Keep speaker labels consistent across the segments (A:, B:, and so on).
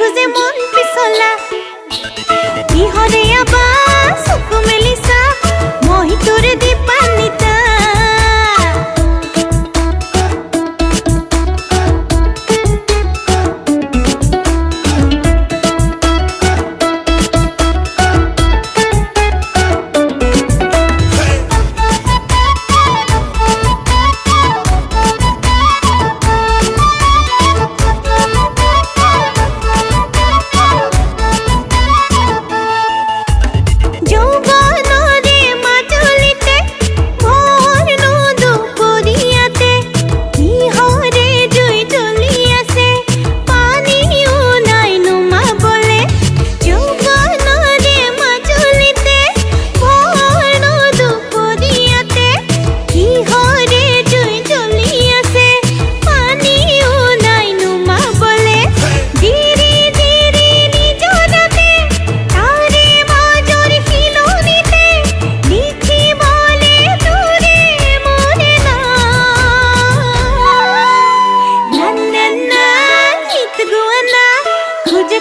A: খুঁজে মন পিছলা ইহরে আবা সুকু মেলিসা মহি তোরে দীপান্বিতা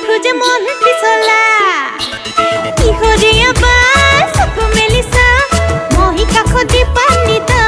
A: খুঁজে মন পিছলা ইহরে আবা সুকু মেলিসা মহি কাখ দীপান্বিতা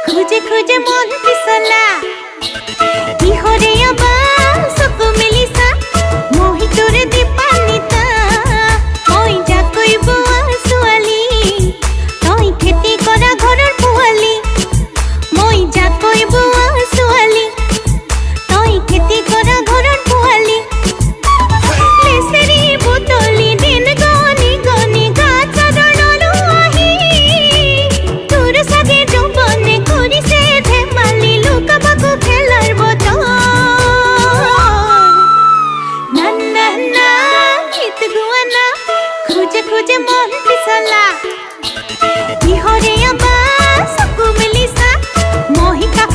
A: খুঁজে খুঁজে মন পিছলা ইহরে আবা সুকু মেলিসা মহি তোরে দীপান্বিতা ওই যা কইব আসুয়ালি তই খেতি করা ঘরের পুয়ালি মই যা কইব আসুয়ালি তই খেতি করা ঘরের পুয়ালি লেসেরি বোতলি দিন গনি গনি গাছা রণলু আহি তোর সাথে যৌবনে করিছে ধেমালি লুকাবাকু খেলার বদল না না না গীত গুয়ানা খুঁজে খুঁজে মন পিছলা ইহরে আবা সুকু মেলিসা মহি কাখ